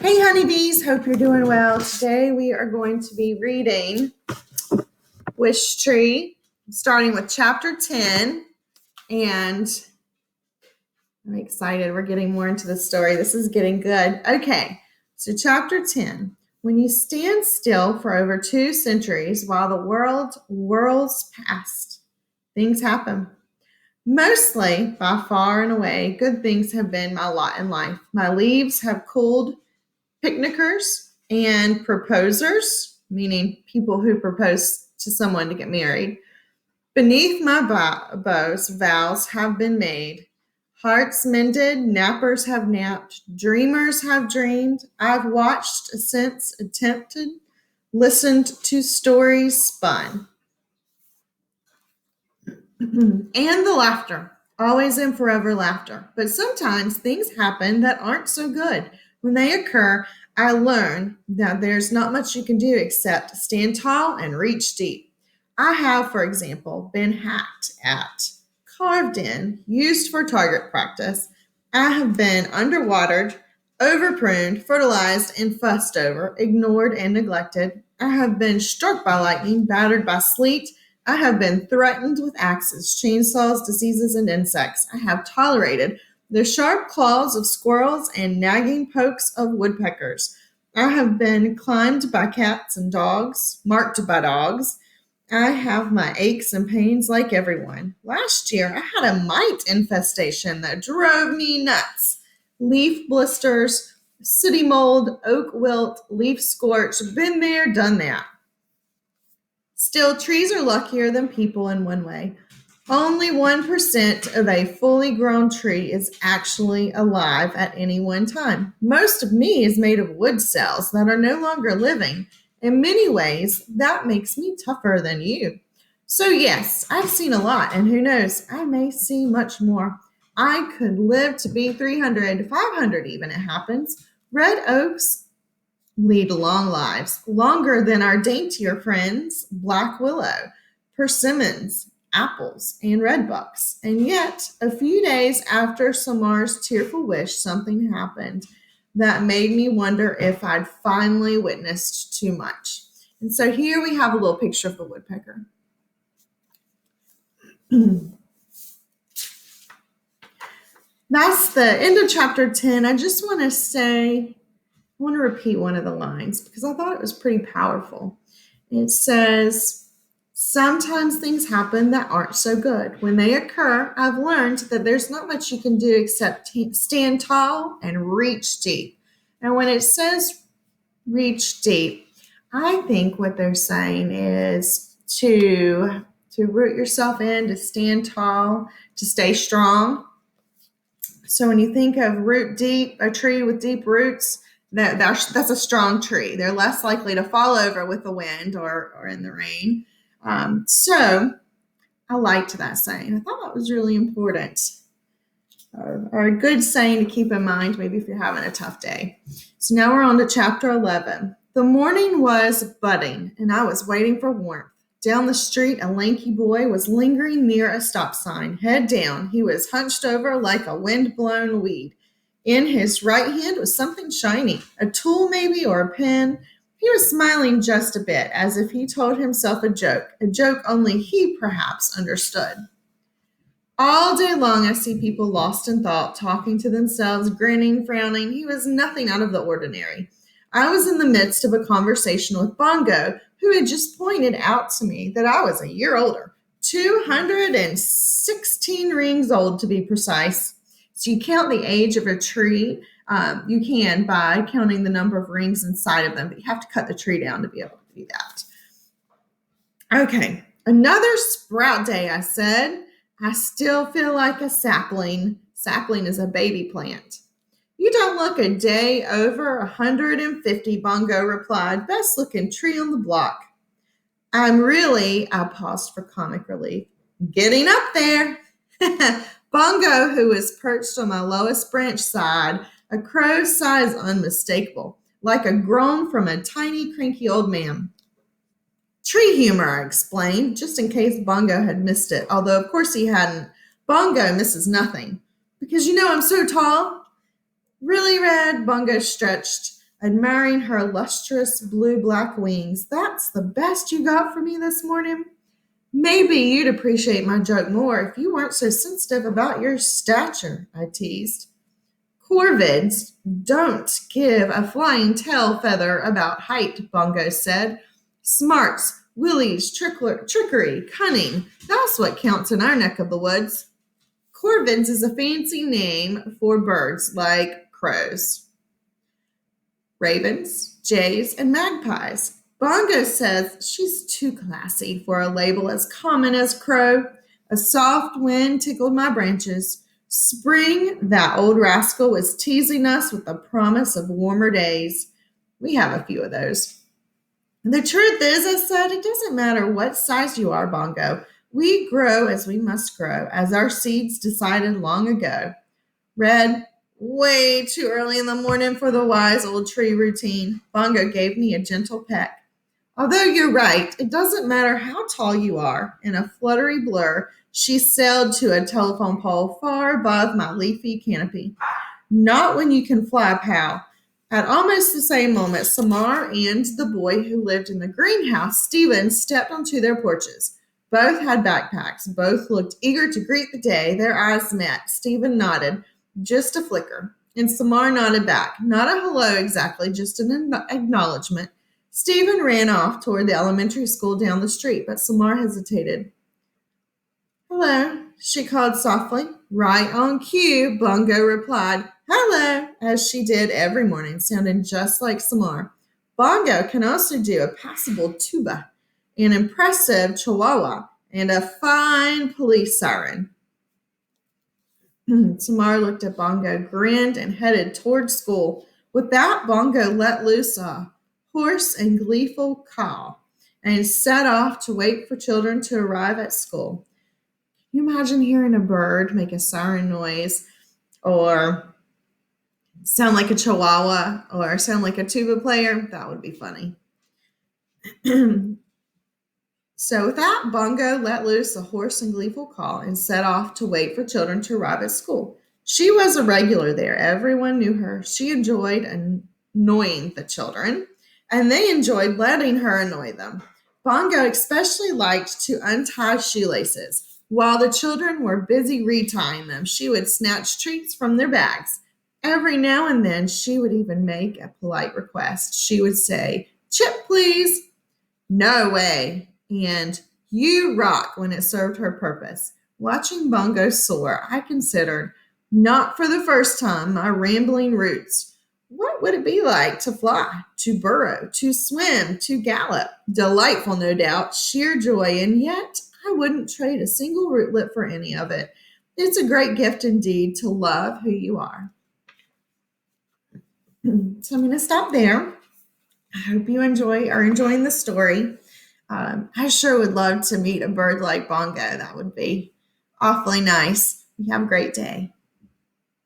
Hey honeybees, hope you're doing well. Today we are going to be reading Wishtree, starting with chapter 10, and I'm excited. We're getting more into the story. This is getting good. Okay, so chapter 10. When you stand still for over 2 centuries while the world whirls past, things happen. Mostly, by far and away, good things have been my lot in life. My leaves have cooled picnickers and proposers, meaning people who propose to someone to get married. Beneath my bows, vows have been made. Hearts mended, nappers have napped, dreamers have dreamed. I've watched, ascents attempted, listened to stories spun. And the laughter, always and forever laughter. But sometimes things happen that aren't so good. When they occur, I learn that there's not much you can do except stand tall and reach deep. I have, for example, been hacked at, carved in, used for target practice. I have been underwatered, overpruned, fertilized, and fussed over, ignored and neglected. I have been struck by lightning, battered by sleet. I have been threatened with axes, chainsaws, diseases, and insects. I have tolerated the sharp claws of squirrels and nagging pokes of woodpeckers. I have been climbed by cats and dogs, marked by dogs. I have my aches and pains like everyone. Last year, I had a mite infestation that drove me nuts. Leaf blisters, sooty mold, oak wilt, leaf scorch, been there, done that. Still, trees are luckier than people in one way. Only 1% of a fully grown tree is actually alive at any one time. Most of me is made of wood cells that are no longer living. In many ways, that makes me tougher than you. So yes, I've seen a lot, and who knows, I may see much more. I could live to be 300, 500 even, it happens. Red oaks lead long lives, longer than our daintier friends, black willow, persimmons, apples, and redbucks. And yet, a few days after Samar's tearful wish, something happened that made me wonder if I'd finally witnessed too much. And so here we have a little picture of the woodpecker. That's the end of chapter 10. I just want to say, I want to repeat one of the lines because I thought it was pretty powerful. It says, sometimes things happen that aren't so good. When they occur, I've learned that there's not much you can do except stand tall and reach deep. And when it says reach deep, I think what they're saying is to root yourself in, to stand tall, to stay strong. So when you think of root deep, a tree with deep roots, that's a strong tree. They're less likely to fall over with the wind or in the rain. So I liked that saying. I thought that was really important, or a good saying to keep in mind maybe if you're having a tough day. So now we're on to chapter 11. The morning was budding, and I was waiting for warmth. Down the street, a lanky boy was lingering near a stop sign, head down. He was hunched over like a wind-blown weed. In his right hand was something shiny, a tool maybe, or a pen. He was smiling just a bit, as if he told himself a joke only he perhaps understood. All day long I see people lost in thought, talking to themselves, grinning, frowning. He was nothing out of the ordinary. I was in the midst of a conversation with Bongo, who had just pointed out to me that I was a year older, 216 rings old to be precise. So you count the age of a tree, you can by counting the number of rings inside of them, but you have to cut the tree down to be able to do that. Okay, another sprout day, I said. I still feel like a sapling. Sapling is a baby plant. You don't look a day over 150, Bongo replied. Best looking tree on the block. I paused for comic relief, getting up there. Bongo, who was perched on my lowest branch, sighed, a crow's size unmistakable, like a groan from a tiny, cranky old man. Tree humor, I explained, just in case Bongo had missed it, although of course he hadn't. Bongo misses nothing. Because I'm so tall. Really, Red? Bongo stretched admiring her lustrous blue-black wings. That's the best you got for me this morning? Maybe you'd appreciate my joke more if you weren't so sensitive about your stature, I teased. Corvids don't give a flying tail feather about height, Bongo said. Smarts, willies, trickery, cunning, that's what counts in our neck of the woods. Corvids is a fancy name for birds like crows, ravens, jays, and magpies. Bongo says she's too classy for a label as common as crow. A soft wind tickled my branches. Spring, that old rascal, was teasing us with the promise of warmer days. We have a few of those. The truth is, I said, it doesn't matter what size you are, Bongo. We grow as we must grow, as our seeds decided long ago. Red, way too early in the morning for the wise old tree routine. Bongo gave me a gentle peck. Although you're right, it doesn't matter how tall you are. In a fluttery blur, she sailed to a telephone pole far above my leafy canopy. Not when you can fly, pal. At almost the same moment, Samar and the boy who lived in the greenhouse, Stephen, stepped onto their porches. Both had backpacks. Both looked eager to greet the day. Their eyes met. Stephen nodded, just a flicker, and Samar nodded back. Not a hello exactly, just an acknowledgement. Stephen ran off toward the elementary school down the street, but Samar hesitated. Hello, she called softly. Right on cue, Bongo replied, hello, as she did every morning, sounding just like Samar. Bongo can also do a passable tuba, an impressive chihuahua, and a fine police siren. Samar looked at Bongo, grinned, and headed toward school. With that, Bongo let loose a hoarse and gleeful caw and set off to wait for children to arrive at school. Can you imagine hearing a bird make a siren noise or sound like a chihuahua or sound like a tuba player? That would be funny. So with that, Bongo let loose a hoarse and gleeful call and set off to wait for children to arrive at school. She was a regular there. Everyone knew her. She enjoyed annoying the children, and they enjoyed letting her annoy them. Bongo especially liked to untie shoelaces. While the children were busy retying them, she would snatch treats from their bags. Every now and then, she would even make a polite request. She would say, chip, please. No way. And you rock when it served her purpose. Watching Bongo soar, I considered, not for the first time, my rambling roots. What would it be like to fly, to burrow, to swim, to gallop? Delightful, no doubt, sheer joy, and yet I wouldn't trade a single rootlet for any of it. It's a great gift indeed to love who you are. So I'm going to stop there. I hope you are enjoying the story. I sure would love to meet a bird like Bongo. That would be awfully nice. You have a great day.